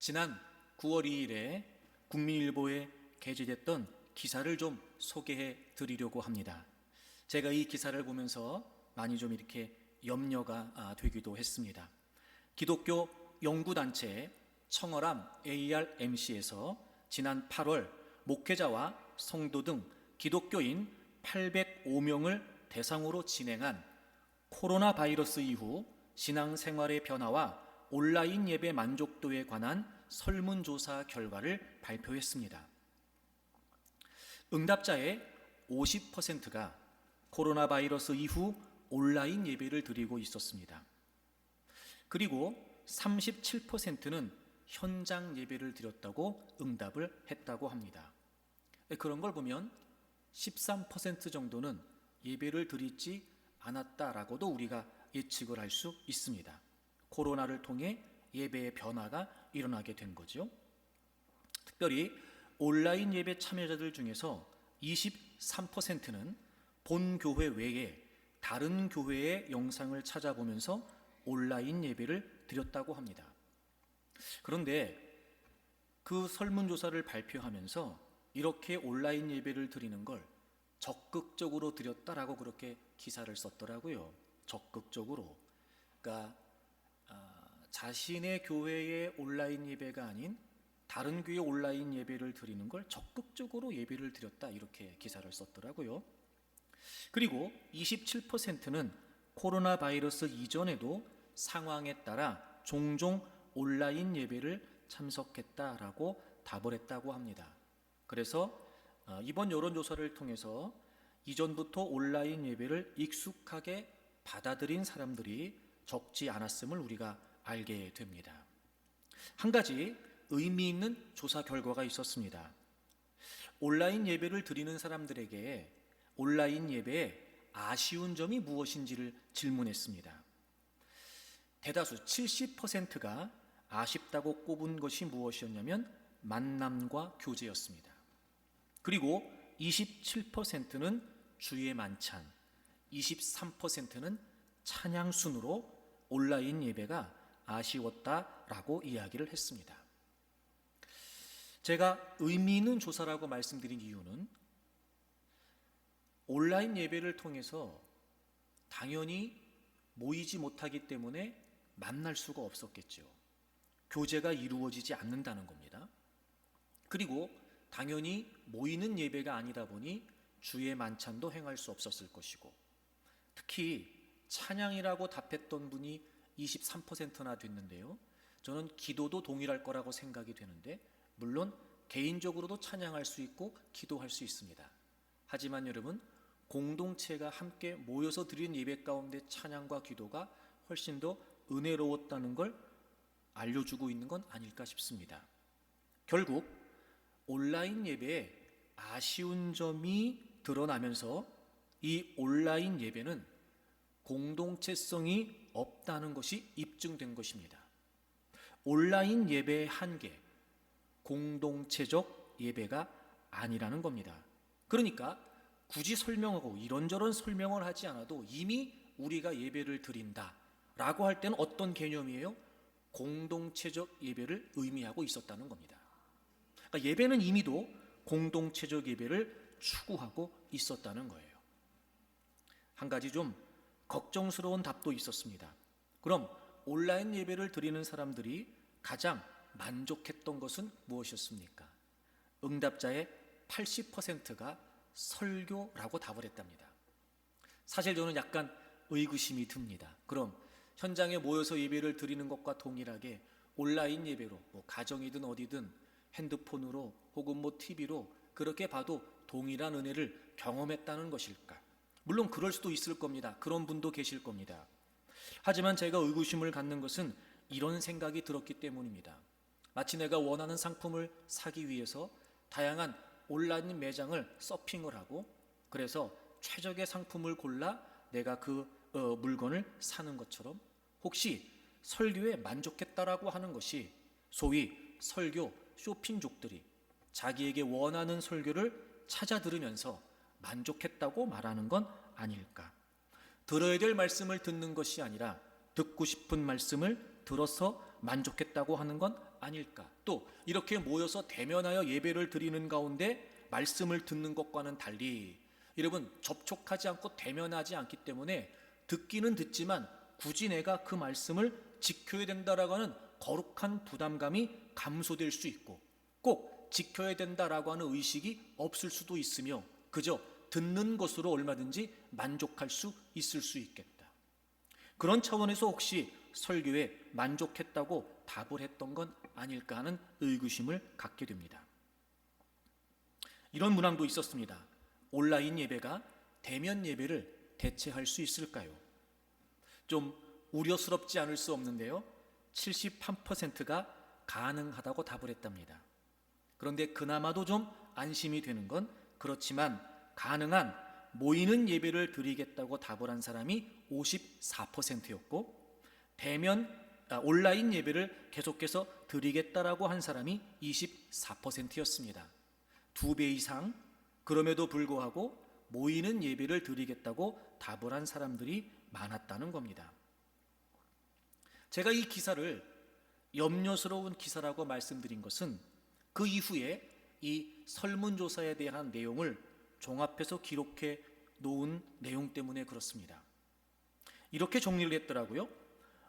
지난 9월 2일에 국민일보에 게재됐던 기사를 좀 소개해 드리려고 합니다. 제가 이 기사를 보면서 많이 좀 이렇게 염려가 되기도 했습니다. 기독교 연구단체 청어람 ARMC에서 지난 8월 목회자와 성도 등 기독교인 805명을 대상으로 진행한 코로나 바이러스 이후 신앙생활의 변화와 온라인 예배 만족도에 관한 설문조사 결과를 발표했습니다. 응답자의 50%가 코로나 바이러스 이후 온라인 예배를 드리고 있었습니다. 그리고 37%는 현장 예배를 드렸다고 응답을 했다고 합니다. 그런 걸 보면 13% 정도는 예배를 드리지 않았다라고도 우리가 예측을 할 수 있습니다. 코로나를 통해 예배의 변화가 일어나게 된 거죠. 특별히 온라인 예배 참여자들 중에서 23%는 본 교회 외에 다른 교회의 영상을 찾아보면서 온라인 예배를 드렸다고 합니다. 그런데 그 설문조사를 발표하면서 이렇게 온라인 예배를 드리는 걸 적극적으로 드렸다라고 그렇게 기사를 썼더라고요. 적극적으로. 그러니까 자신의 교회의 온라인 예배가 아닌 다른 교회 온라인 예배를 드리는 걸 적극적으로 예배를 드렸다, 이렇게 기사를 썼더라고요. 그리고 27%는 코로나 바이러스 이전에도 상황에 따라 종종 온라인 예배를 참석했다라고 답을 했다고 합니다. 그래서 이번 여론조사를 통해서 이전부터 온라인 예배를 익숙하게 받아들인 사람들이 적지 않았음을 우리가 알게 됩니다. 한 가지 의미 있는 조사 결과가 있었습니다. 온라인 예배를 드리는 사람들에게 온라인 예배에 아쉬운 점이 무엇인지를 질문했습니다. 대다수 70%가 아쉽다고 꼽은 것이 무엇이었냐면 만남과 교제였습니다. 그리고 27%는 주의 만찬, 23%는 찬양 순으로 온라인 예배가 아쉬웠다라고 이야기를 했습니다. 제가 의미 있는 조사라고 말씀드린 이유는 온라인 예배를 통해서 당연히 모이지 못하기 때문에 만날 수가 없었겠죠. 교제가 이루어지지 않는다는 겁니다. 그리고 당연히 모이는 예배가 아니다 보니 주의 만찬도 행할 수 없었을 것이고, 특히 찬양이라고 답했던 분이 23%나 됐는데요. 저는 기도도 동일할 거라고 생각이 되는데, 물론 개인적으로도 찬양할 수 있고 기도할 수 있습니다. 하지만 여러분, 공동체가 함께 모여서 드린 예배 가운데 찬양과 기도가 훨씬 더 은혜로웠다는 걸 알려주고 있는 건 아닐까 싶습니다. 결국 온라인 예배에 아쉬운 점이 드러나면서 이 온라인 예배는 공동체성이 없다는 것이 입증된 것입니다. 온라인 예배의 한계, 공동체적 예배가 아니라는 겁니다. 그러니까 굳이 설명하고 이런저런 설명을 하지 않아도 이미 우리가 예배를 드린다 라고 할 때는 어떤 개념이에요? 공동체적 예배를 의미하고 있었다는 겁니다. 그러니까 예배는 이미도 공동체적 예배를 추구하고 있었다는 거예요. 한 가지 좀 걱정스러운 답도 있었습니다. 그럼 온라인 예배를 드리는 사람들이 가장 만족했던 것은 무엇이었습니까? 응답자의 80%가 설교라고 답을 했답니다. 사실 저는 약간 의구심이 듭니다. 그럼 현장에 모여서 예배를 드리는 것과 동일하게 온라인 예배로 가정이든 어디든 핸드폰으로 혹은 TV로 그렇게 봐도 동일한 은혜를 경험했다는 것일까? 물론 그럴 수도 있을 겁니다. 그런 분도 계실 겁니다. 하지만 제가 의구심을 갖는 것은 이런 생각이 들었기 때문입니다. 마치 내가 원하는 상품을 사기 위해서 다양한 온라인 매장을 서핑을 하고, 그래서 최적의 상품을 골라 내가 그 물건을 사는 것처럼, 혹시 설교에 만족했다라고 하는 것이 소위 설교 쇼핑족들이 자기에게 원하는 설교를 찾아 들으면서 만족했다고 말하는 건 아닐까? 들어야 될 말씀을 듣는 것이 아니라 듣고 싶은 말씀을 들어서 만족했다고 하는 건 아닐까? 또 이렇게 모여서 대면하여 예배를 드리는 가운데 말씀을 듣는 것과는 달리 여러분 접촉하지 않고 대면하지 않기 때문에 듣기는 듣지만 굳이 내가 그 말씀을 지켜야 된다라고 하는 거룩한 부담감이 감소될 수 있고 꼭 지켜야 된다라고 하는 의식이 없을 수도 있으며 그저 듣는 것으로 얼마든지 만족할 수 있을 수 있겠다. 그런 차원에서 혹시 설교에 만족했다고 답을 했던 건 아닐까 하는 의구심을 갖게 됩니다. 이런 문항도 있었습니다. 온라인 예배가 대면 예배를 대체할 수 있을까요? 좀 우려스럽지 않을 수 없는데요. 73%가 가능하다고 답을 했답니다. 그런데 그나마도 좀 안심이 되는 건 그렇지만 가능한 모이는 예배를 드리겠다고 답을 한 사람이 54%였고 온라인 예배를 계속해서 드리겠다라고 한 사람이 24%였습니다. 2배 이상 그럼에도 불구하고 모이는 예배를 드리겠다고 답을 한 사람들이 많았다는 겁니다. 제가 이 기사를 염려스러운 기사라고 말씀드린 것은 그 이후에 이 설문조사에 대한 내용을 종합해서 기록해 놓은 내용 때문에 그렇습니다. 이렇게 정리를 했더라고요.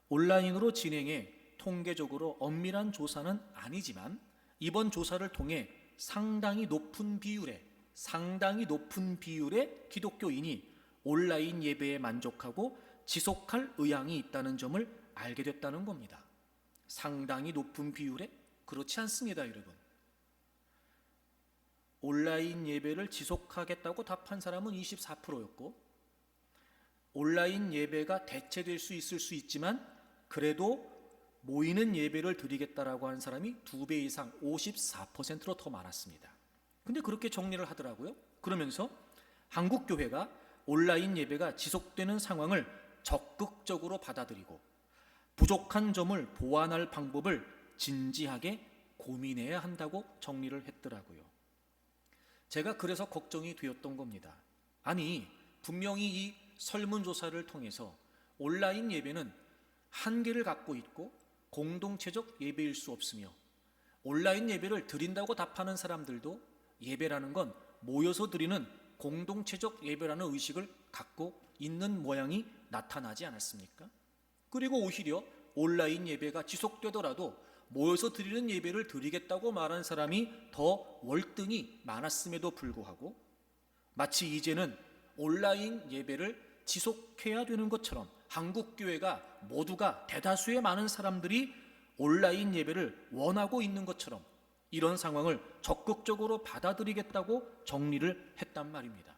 온라인으로 진행해 통계적으로 엄밀한 조사는 아니지만 이번 조사를 통해 상당히 높은 비율의 기독교인이 온라인 예배에 만족하고 지속할 의향이 있다는 점을 알게 됐다는 겁니다. 상당히 높은 비율에? 그렇지 않습니다, 여러분. 온라인 예배를 지속하겠다고 답한 사람은 24%였고 온라인 예배가 대체될 수 있을 수 있지만 그래도 모이는 예배를 드리겠다라고 하는 사람이 2배 이상 54%로 더 많았습니다. 근데 그렇게 정리를 하더라고요. 그러면서 한국교회가 온라인 예배가 지속되는 상황을 적극적으로 받아들이고 부족한 점을 보완할 방법을 진지하게 고민해야 한다고 정리를 했더라고요. 제가 그래서 걱정이 되었던 겁니다. 아니, 분명히 이 설문조사를 통해서 온라인 예배는 한계를 갖고 있고 공동체적 예배일 수 없으며 온라인 예배를 드린다고 답하는 사람들도 예배라는 건 모여서 드리는 공동체적 예배라는 의식을 갖고 있는 모양이 나타나지 않았습니까? 그리고 오히려 온라인 예배가 지속되더라도 모여서 드리는 예배를 드리겠다고 말한 사람이 더 월등히 많았음에도 불구하고 마치 이제는 온라인 예배를 지속해야 되는 것처럼 한국교회가 모두가 대다수의 많은 사람들이 온라인 예배를 원하고 있는 것처럼 이런 상황을 적극적으로 받아들이겠다고 정리를 했단 말입니다.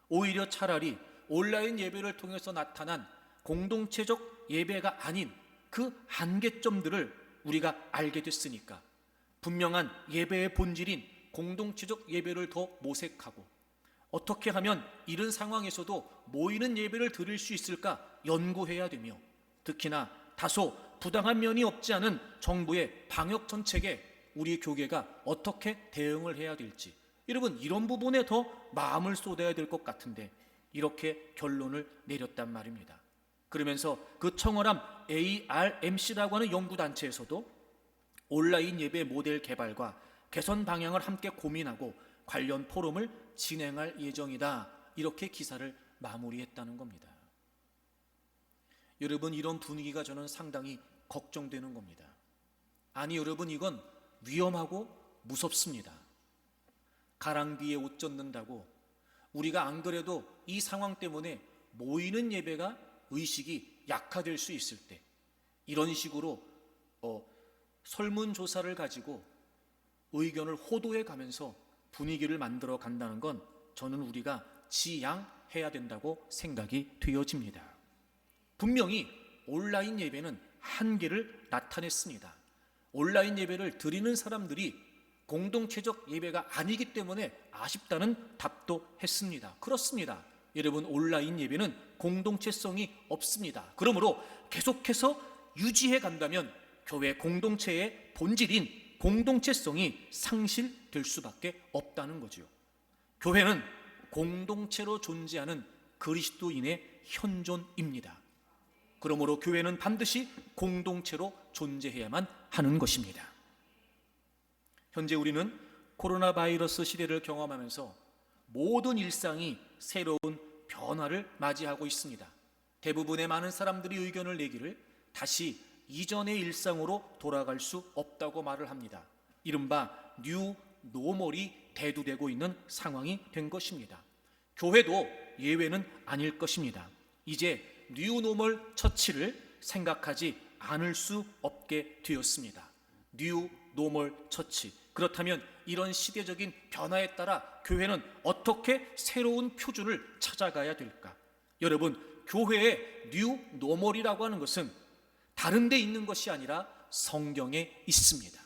오히려 차라리 온라인 예배를 통해서 나타난 공동체적 예배가 아닌 그 한계점들을 우리가 알게 됐으니까 분명한 예배의 본질인 공동체적 예배를 더 모색하고 어떻게 하면 이런 상황에서도 모이는 예배를 드릴 수 있을까 연구해야 되며 특히나 다소 부당한 면이 없지 않은 정부의 방역 정책에 우리 교계가 어떻게 대응을 해야 될지 여러분 이런 부분에 더 마음을 쏟아야 될 것 같은데 이렇게 결론을 내렸단 말입니다. 그러면서 그 청어람 ARMC라고 하는 연구단체에서도 온라인 예배 모델 개발과 개선 방향을 함께 고민하고 관련 포럼을 진행할 예정이다. 이렇게 기사를 마무리했다는 겁니다. 여러분 이런 분위기가 저는 상당히 걱정되는 겁니다. 아니 여러분 이건 위험하고 무섭습니다. 가랑비에 옷 젖는다고 우리가 안 그래도 이 상황 때문에 모이는 예배가 의식이 약화될 수 있을 때 이런 식으로 설문조사를 가지고 의견을 호도해 가면서 분위기를 만들어 간다는 건 저는 우리가 지양해야 된다고 생각이 되어집니다. 분명히 온라인 예배는 한계를 나타냈습니다. 온라인 예배를 드리는 사람들이 공동체적 예배가 아니기 때문에 아쉽다는 답도 했습니다. 그렇습니다. 여러분 온라인 예배는 공동체성이 없습니다. 그러므로 계속해서 유지해 간다면 교회 공동체의 본질인 공동체성이 상실될 수밖에 없다는 거죠. 교회는 공동체로 존재하는 그리스도인의 현존입니다. 그러므로 교회는 반드시 공동체로 존재해야만 하는 것입니다. 현재 우리는 코로나 바이러스 시대를 경험하면서 모든 일상이 새로운 변화를 맞이하고 있습니다. 대부분의 많은 사람들이 의견을 내기를 다시 이전의 일상으로 돌아갈 수 없다고 말을 합니다. 이른바 뉴 노멀이 대두되고 있는 상황이 된 것입니다. 교회도 예외는 아닐 것입니다. 이제 뉴 노멀 처치를 생각하지 않을 수 없게 되었습니다. 뉴 노멀 처치. 그렇다면 이런 시대적인 변화에 따라 교회는 어떻게 새로운 표준을 찾아가야 될까? 여러분, 교회의 뉴 노멀이라고 하는 것은 다른 데 있는 것이 아니라 성경에 있습니다.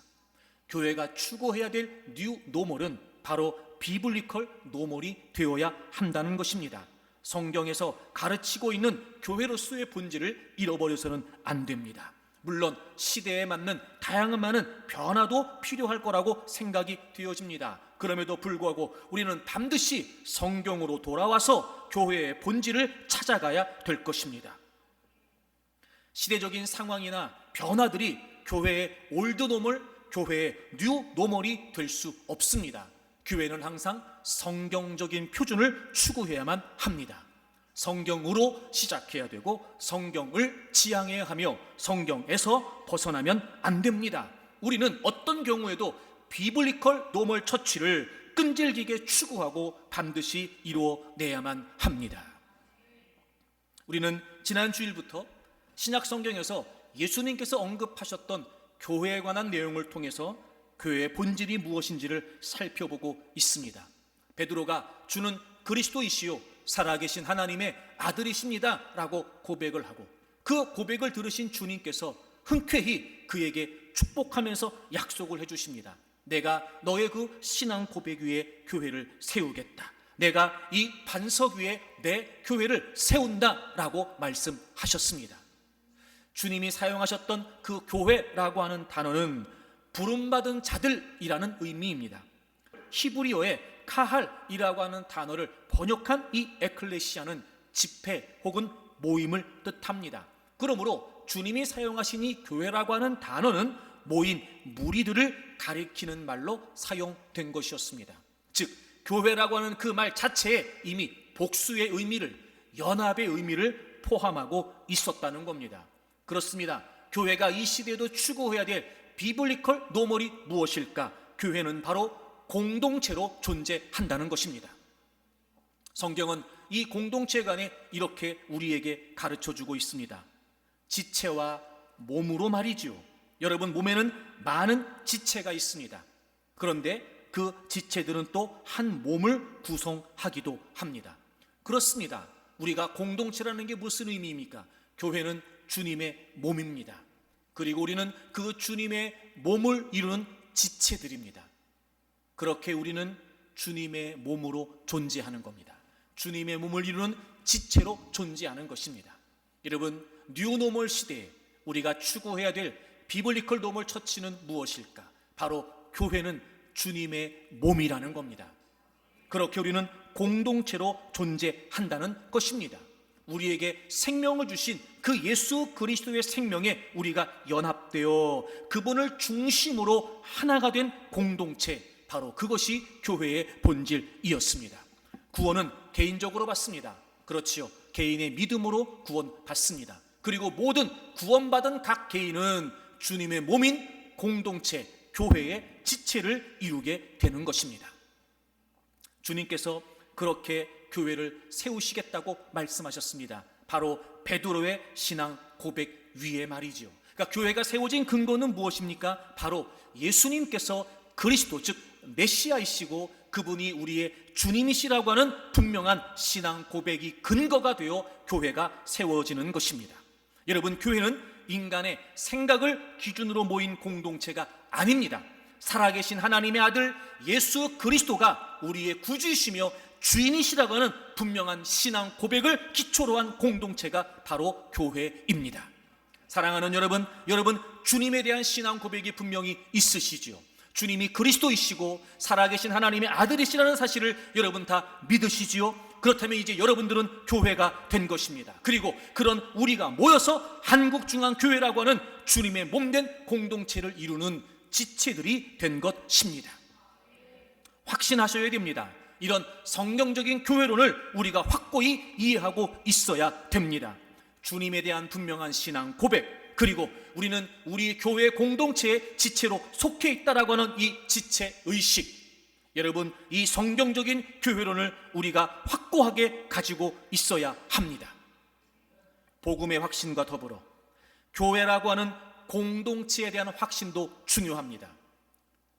교회가 추구해야 될 뉴 노멀은 바로 비블리컬 노멀이 되어야 한다는 것입니다. 성경에서 가르치고 있는 교회로서의 본질을 잃어버려서는 안 됩니다. 물론 시대에 맞는 다양한 많은 변화도 필요할 거라고 생각이 되어집니다. 그럼에도 불구하고 우리는 반드시 성경으로 돌아와서 교회의 본질을 찾아가야 될 것입니다. 시대적인 상황이나 변화들이 교회의 올드 노멀, 교회의 뉴 노멀이 될 수 없습니다. 교회는 항상 성경적인 표준을 추구해야만 합니다. 성경으로 시작해야 되고 성경을 지향해야 하며 성경에서 벗어나면 안 됩니다. 우리는 어떤 경우에도 비블리컬 노멀 처치를 끈질기게 추구하고 반드시 이루어내야만 합니다. 우리는 지난 주일부터 신약 성경에서 예수님께서 언급하셨던 교회에 관한 내용을 통해서 교회의 본질이 무엇인지를 살펴보고 있습니다. 베드로가 주는 그리스도이시요 살아계신 하나님의 아들이십니다 라고 고백을 하고 그 고백을 들으신 주님께서 흔쾌히 그에게 축복하면서 약속을 해주십니다. 내가 너의 그 신앙 고백 위에 교회를 세우겠다. 내가 이 반석 위에 내 교회를 세운다 라고 말씀하셨습니다. 주님이 사용하셨던 그 교회라고 하는 단어는 부름받은 자들이라는 의미입니다. 히브리어의 카할이라고 하는 단어를 번역한 이 에클레시아는 집회 혹은 모임을 뜻합니다. 그러므로 주님이 사용하신 이 교회라고 하는 단어는 모인 무리들을 가리키는 말로 사용된 것이었습니다. 즉 교회라고 하는 그 말 자체에 이미 복수의 의미를, 연합의 의미를 포함하고 있었다는 겁니다. 그렇습니다. 교회가 이 시대에도 추구해야 될 비블리컬 노멀이 무엇일까? 교회는 바로 공동체로 존재한다는 것입니다. 성경은 이 공동체 간에 이렇게 우리에게 가르쳐주고 있습니다. 지체와 몸으로 말이지요. 여러분, 몸에는 많은 지체가 있습니다. 그런데 그 지체들은 또 한 몸을 구성하기도 합니다. 그렇습니다. 우리가 공동체라는 게 무슨 의미입니까? 교회는 주님의 몸입니다. 그리고 우리는 그 주님의 몸을 이루는 지체들입니다. 그렇게 우리는 주님의 몸으로 존재하는 겁니다. 주님의 몸을 이루는 지체로 존재하는 것입니다. 여러분, 뉴노멀 시대에 우리가 추구해야 될 비블리컬 노멀 처치는 무엇일까? 바로 교회는 주님의 몸이라는 겁니다. 그렇게 우리는 공동체로 존재한다는 것입니다. 우리에게 생명을 주신 그 예수 그리스도의 생명에 우리가 연합되어 그분을 중심으로 하나가 된 공동체, 바로 그것이 교회의 본질이었습니다. 구원은 개인적으로 받습니다. 그렇지요. 개인의 믿음으로 구원받습니다. 그리고 모든 구원받은 각 개인은 주님의 몸인 공동체, 교회의 지체를 이루게 되는 것입니다. 주님께서 그렇게 교회를 세우시겠다고 말씀하셨습니다. 바로 베드로의 신앙 고백 위에 말이죠. 그러니까 교회가 세워진 근거는 무엇입니까? 바로 예수님께서 그리스도, 즉 메시아이시고 그분이 우리의 주님이시라고 하는 분명한 신앙 고백이 근거가 되어 교회가 세워지는 것입니다. 여러분, 교회는 인간의 생각을 기준으로 모인 공동체가 아닙니다. 살아계신 하나님의 아들 예수 그리스도가 우리의 구주이시며 주인이시라고 하는 분명한 신앙 고백을 기초로 한 공동체가 바로 교회입니다. 사랑하는 여러분, 주님에 대한 신앙 고백이 분명히 있으시지요. 주님이 그리스도이시고 살아계신 하나님의 아들이시라는 사실을 여러분 다 믿으시지요. 그렇다면 이제 여러분들은 교회가 된 것입니다. 그리고 그런 우리가 모여서 한국중앙교회라고 하는 주님의 몸된 공동체를 이루는 지체들이 된 것입니다. 확신하셔야 됩니다. 이런 성경적인 교회론을 우리가 확고히 이해하고 있어야 됩니다. 주님에 대한 분명한 신앙 고백, 그리고 우리는 우리 교회 공동체의 지체로 속해 있다라고 하는 이 지체 의식, 여러분, 이 성경적인 교회론을 우리가 확고하게 가지고 있어야 합니다. 복음의 확신과 더불어 교회라고 하는 공동체에 대한 확신도 중요합니다.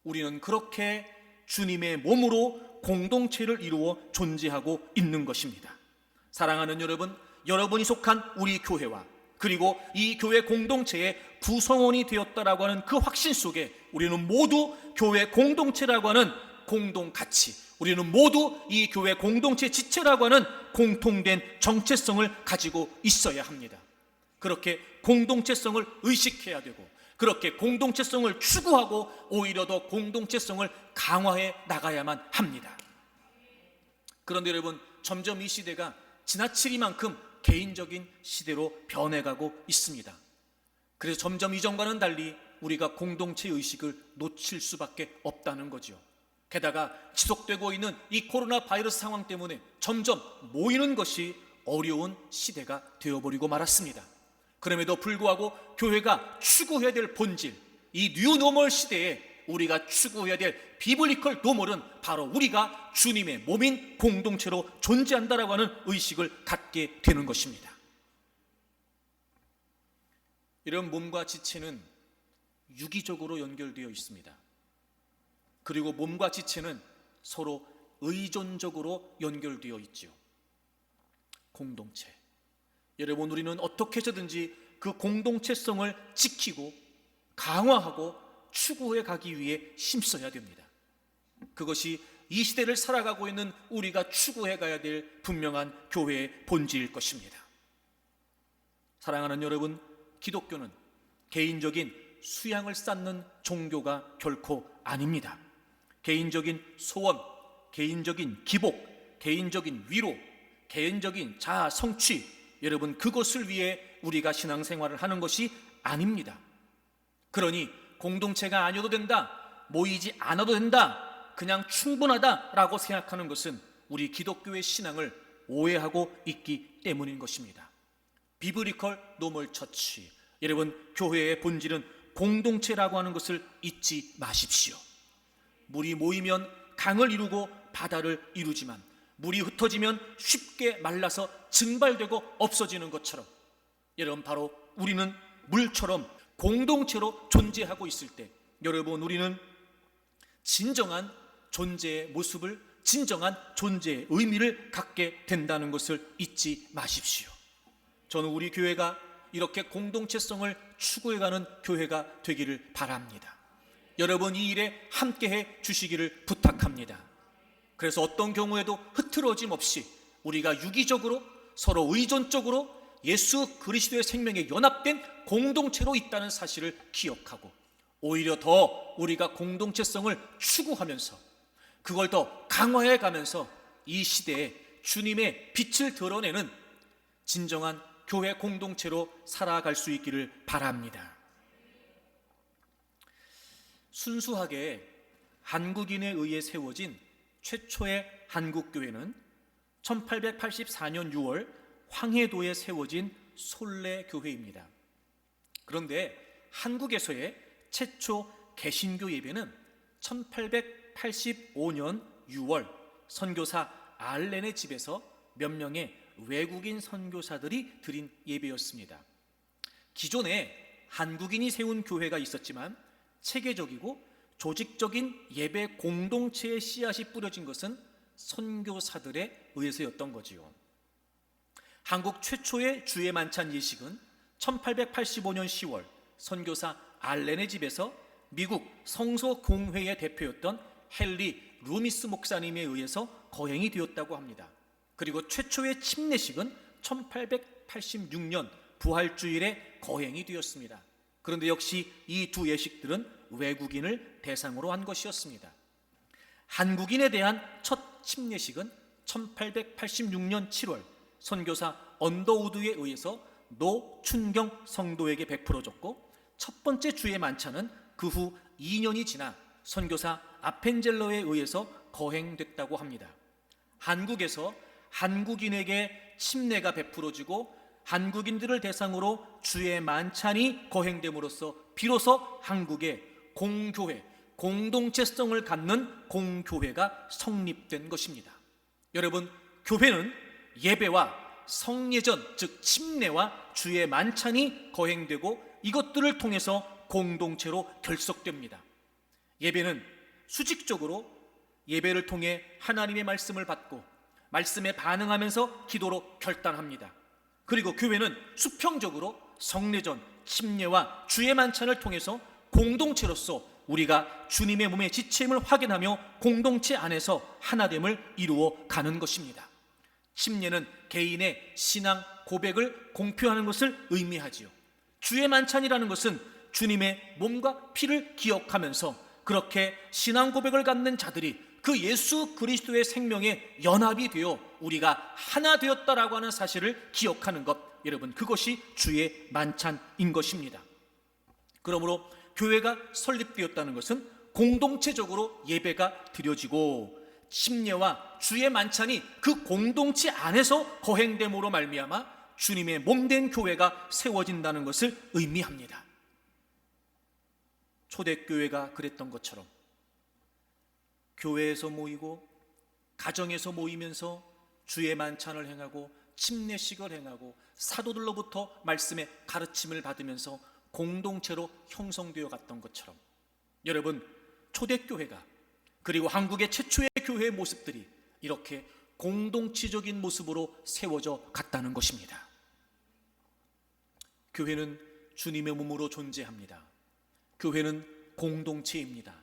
우리는 그렇게 주님의 몸으로 공동체를 이루어 존재하고 있는 것입니다. 사랑하는 여러분, 여러분이 속한 우리 교회와 그리고 이 교회 공동체의 구성원이 되었다라고 하는 그 확신 속에 우리는 모두 교회 공동체라고 하는 공동 가치, 우리는 모두 이 교회 공동체 지체라고 하는 공통된 정체성을 가지고 있어야 합니다. 그렇게 공동체성을 의식해야 되고, 그렇게 공동체성을 추구하고 오히려 더 공동체성을 강화해 나가야만 합니다. 그런데 여러분, 점점 이 시대가 지나치리만큼 개인적인 시대로 변해가고 있습니다. 그래서 점점 이전과는 달리 우리가 공동체 의식을 놓칠 수밖에 없다는 거죠. 게다가 지속되고 있는 이 코로나 바이러스 상황 때문에 점점 모이는 것이 어려운 시대가 되어버리고 말았습니다. 그럼에도 불구하고 교회가 추구해야 될 본질, 이 뉴노멀 시대에 우리가 추구해야 될 비블리컬 노멀은 바로 우리가 주님의 몸인 공동체로 존재한다라고 하는 의식을 갖게 되는 것입니다. 이런 몸과 지체는 유기적으로 연결되어 있습니다. 그리고 몸과 지체는 서로 의존적으로 연결되어 있죠. 공동체. 여러분, 우리는 어떻게 해서든지 그 공동체성을 지키고 강화하고 추구해 가기 위해 힘써야 됩니다. 그것이 이 시대를 살아가고 있는 우리가 추구해 가야 될 분명한 교회의 본질일 것입니다. 사랑하는 여러분, 기독교는 개인적인 수양을 쌓는 종교가 결코 아닙니다. 개인적인 소원, 개인적인 기복, 개인적인 위로, 개인적인 자아 성취, 여러분, 그것을 위해 우리가 신앙생활을 하는 것이 아닙니다. 그러니 공동체가 아니어도 된다, 모이지 않아도 된다, 그냥 충분하다라고 생각하는 것은 우리 기독교의 신앙을 오해하고 있기 때문인 것입니다. 비브리컬 노멀 처치, 여러분, 교회의 본질은 공동체라고 하는 것을 잊지 마십시오. 물이 모이면 강을 이루고 바다를 이루지만 물이 흩어지면 쉽게 말라서 증발되고 없어지는 것처럼, 여러분, 바로 우리는 물처럼 공동체로 존재하고 있을 때, 여러분, 우리는 진정한 존재의 모습을, 진정한 존재의 의미를 갖게 된다는 것을 잊지 마십시오. 저는 우리 교회가 이렇게 공동체성을 추구해가는 교회가 되기를 바랍니다. 여러분, 이 일에 함께해 주시기를 부탁합니다. 그래서 어떤 경우에도 흐트러짐 없이 우리가 유기적으로 서로 의존적으로 예수 그리스도의 생명에 연합된 공동체로 있다는 사실을 기억하고, 오히려 더 우리가 공동체성을 추구하면서 그걸 더 강화해 가면서 이 시대에 주님의 빛을 드러내는 진정한 교회 공동체로 살아갈 수 있기를 바랍니다. 순수하게 한국인에 의해 세워진 최초의 한국교회는 1884년 6월 황해도에 세워진 솔레교회입니다. 그런데 한국에서의 최초 개신교 예배는 1885년 6월 선교사 알렌의 집에서 몇 명의 외국인 선교사들이 드린 예배였습니다. 기존에 한국인이 세운 교회가 있었지만 체계적이고 조직적인 예배 공동체의 씨앗이 뿌려진 것은 선교사들에 의해서였던 거지요. 한국 최초의 주의 만찬 예식은 1885년 10월 선교사 알렌의 집에서 미국 성서공회의 대표였던 헨리 루미스 목사님에 의해서 거행이 되었다고 합니다. 그리고 최초의 침례식은 1886년 부활주일에 거행이 되었습니다. 그런데 역시 이 두 예식들은 외국인을 대상으로 한 것이었습니다. 한국인에 대한 첫 침례식은 1886년 7월 선교사 언더우드에 의해서 노춘경 성도에게 베풀어졌고, 첫 번째 주의 만찬은 그 후 2년이 지나 선교사 아펜젤러에 의해서 거행됐다고 합니다. 한국에서 한국인에게 침례가 베풀어지고 한국인들을 대상으로 주의 만찬이 거행됨으로써 비로소 한국에 공교회, 공동체성을 갖는 공교회가 성립된 것입니다. 여러분, 교회는 예배와 성례전, 즉 침례와 주의 만찬이 거행되고 이것들을 통해서 공동체로 결속됩니다. 예배는 수직적으로 예배를 통해 하나님의 말씀을 받고 말씀에 반응하면서 기도로 결단합니다. 그리고 교회는 수평적으로 성례전, 침례와 주의 만찬을 통해서 공동체로서 우리가 주님의 몸의 지체임을 확인하며 공동체 안에서 하나됨을 이루어 가는 것입니다. 침례는 개인의 신앙 고백을 공표하는 것을 의미하지요. 주의 만찬이라는 것은 주님의 몸과 피를 기억하면서 그렇게 신앙 고백을 갖는 자들이 그 예수 그리스도의 생명에 연합이 되어 우리가 하나 되었다라고 하는 사실을 기억하는 것, 여러분, 그것이 주의 만찬인 것입니다. 그러므로 교회가 설립되었다는 것은 공동체적으로 예배가 드려지고 침례와 주의 만찬이 그 공동체 안에서 거행됨으로 말미암아 주님의 몸된 교회가 세워진다는 것을 의미합니다. 초대교회가 그랬던 것처럼 교회에서 모이고 가정에서 모이면서 주의 만찬을 행하고 침례식을 행하고 사도들로부터 말씀의 가르침을 받으면서 공동체로 형성되어 갔던 것처럼 여러분, 초대교회가 그리고 한국의 최초의 교회의 모습들이 이렇게 공동체적인 모습으로 세워져 갔다는 것입니다. 교회는 주님의 몸으로 존재합니다. 교회는 공동체입니다.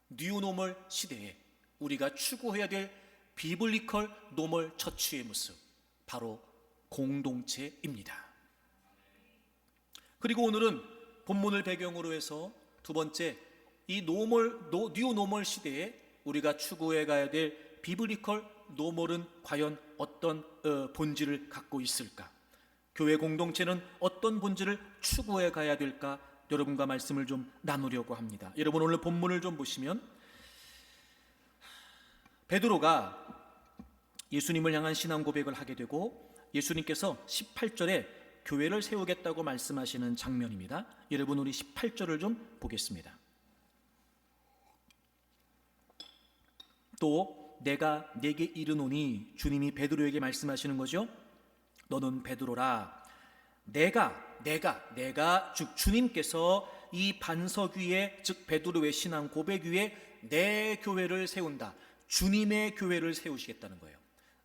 뉴노멀 시대에 우리가 추구해야 될 비블리컬 노멀 처치의 모습, 바로 공동체입니다. 그리고 오늘은 본문을 배경으로 해서 두 번째, 이 뉴노멀 시대에 우리가 추구해 가야 될 비블리컬 노멀은 과연 어떤 본질을 갖고 있을까? 교회 공동체는 어떤 본질을 추구해 가야 될까? 여러분과 말씀을 좀 나누려고 합니다. 여러분, 오늘 본문을 좀 보시면 베드로가 예수님을 향한 신앙 고백을 하게 되고 예수님께서 18절에 교회를 세우겠다고 말씀하시는 장면입니다. 여러분, 우리 18절을 좀 보겠습니다. 또 내가 네게 이르노니, 주님이 베드로에게 말씀하시는 거죠. 너는 베드로라. 내가 즉 주님께서 이 반석 위에, 즉 베드로의 신앙 고백 위에 내 교회를 세운다. 주님의 교회를 세우시겠다는 거예요.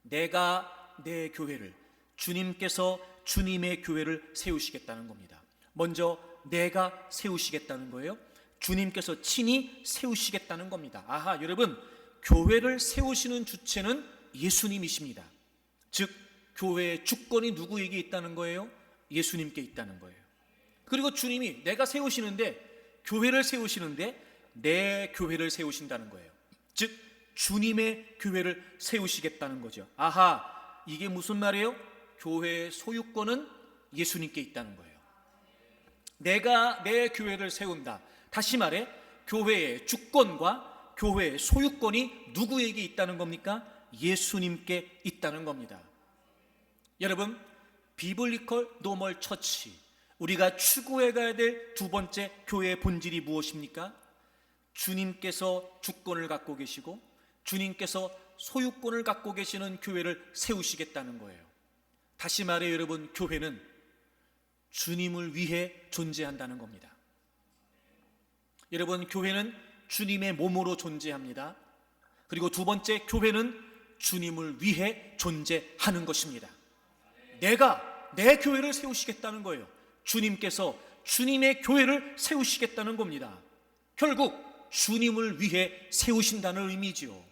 내가 내 교회를, 주님께서 주님의 교회를 세우시겠다는 겁니다. 먼저 내가 세우시겠다는 거예요. 주님께서 친히 세우시겠다는 겁니다. 아하, 여러분, 교회를 세우시는 주체는 예수님이십니다. 즉 교회의 주권이 누구에게 있다는 거예요? 예수님께 있다는 거예요. 그리고 주님이 내가 세우시는데, 교회를 세우시는데 내 교회를 세우신다는 거예요. 즉 주님의 교회를 세우시겠다는 거죠. 아하, 이게 무슨 말이에요? 교회의 소유권은 예수님께 있다는 거예요. 내가 내 교회를 세운다. 다시 말해 교회의 주권과 교회의 소유권이 누구에게 있다는 겁니까? 예수님께 있다는 겁니다. 여러분, 비블리컬 노멀 처치, 우리가 추구해 가야 될 두 번째 교회의 본질이 무엇입니까? 주님께서 주권을 갖고 계시고 주님께서 소유권을 갖고 계시는 교회를 세우시겠다는 거예요. 다시 말해 여러분, 교회는 주님을 위해 존재한다는 겁니다. 여러분, 교회는 주님의 몸으로 존재합니다. 그리고 두 번째, 교회는 주님을 위해 존재하는 것입니다. 내가 내 교회를 세우시겠다는 거예요. 주님께서 주님의 교회를 세우시겠다는 겁니다. 결국 주님을 위해 세우신다는 의미지요.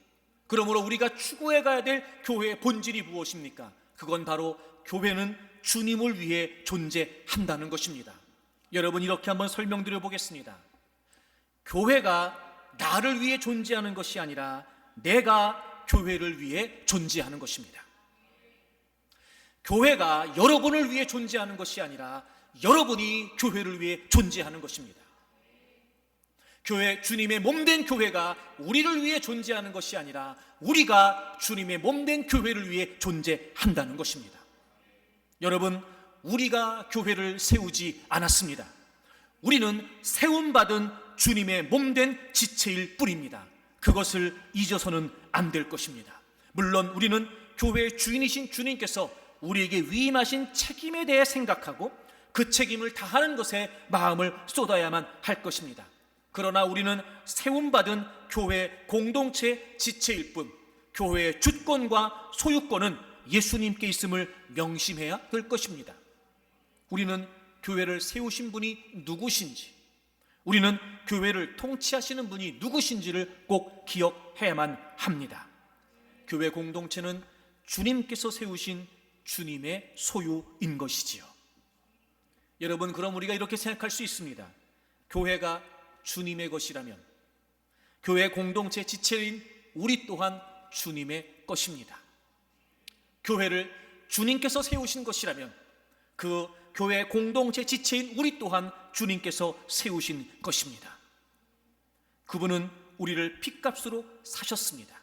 그러므로 우리가 추구해 가야 될 교회의 본질이 무엇입니까? 그건 바로 교회는 주님을 위해 존재한다는 것입니다. 여러분, 이렇게 한번 설명드려 보겠습니다. 교회가 나를 위해 존재하는 것이 아니라 내가 교회를 위해 존재하는 것입니다. 교회가 여러분을 위해 존재하는 것이 아니라 여러분이 교회를 위해 존재하는 것입니다. 교회, 주님의 몸된 교회가 우리를 위해 존재하는 것이 아니라 우리가 주님의 몸된 교회를 위해 존재한다는 것입니다. 여러분, 우리가 교회를 세우지 않았습니다. 우리는 세움받은 주님의 몸된 지체일 뿐입니다. 그것을 잊어서는 안 될 것입니다. 물론 우리는 교회의 주인이신 주님께서 우리에게 위임하신 책임에 대해 생각하고 그 책임을 다하는 것에 마음을 쏟아야만 할 것입니다. 그러나 우리는 세움받은 교회 공동체 지체일 뿐, 교회의 주권과 소유권은 예수님께 있음을 명심해야 될 것입니다. 우리는 교회를 세우신 분이 누구신지, 우리는 교회를 통치하시는 분이 누구신지를 꼭 기억해야만 합니다. 교회 공동체는 주님께서 세우신 주님의 소유인 것이지요. 여러분, 그럼 우리가 이렇게 생각할 수 있습니다. 교회가 주님의 것이라면 교회 공동체 지체인 우리 또한 주님의 것입니다. 교회를 주님께서 세우신 것이라면 그 교회 공동체 지체인 우리 또한 주님께서 세우신 것입니다. 그분은 우리를 핏값으로 사셨습니다.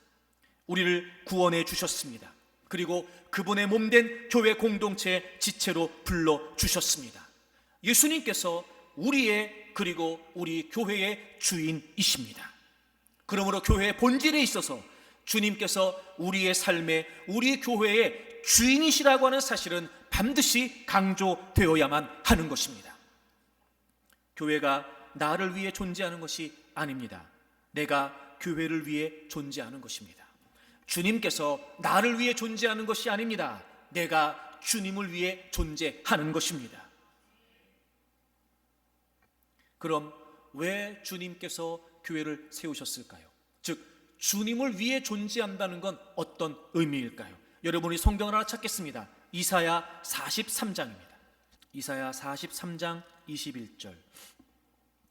우리를 구원해 주셨습니다. 그리고 그분의 몸된 교회 공동체 지체로 불러주셨습니다. 예수님께서 우리의, 그리고 우리 교회의 주인이십니다. 그러므로 교회의 본질에 있어서 주님께서 우리의 삶에, 우리 교회의 주인이시라고 하는 사실은 반드시 강조되어야만 하는 것입니다. 교회가 나를 위해 존재하는 것이 아닙니다. 내가 교회를 위해 존재하는 것입니다. 주님께서 나를 위해 존재하는 것이 아닙니다. 내가 주님을 위해 존재하는 것입니다. 그럼 왜 주님께서 교회를 세우셨을까요? 즉, 주님을 위해 존재한다는 건 어떤 의미일까요? 여러분이 성경을 하나 찾겠습니다. 이사야 43장입니다. 이사야 43장 21절.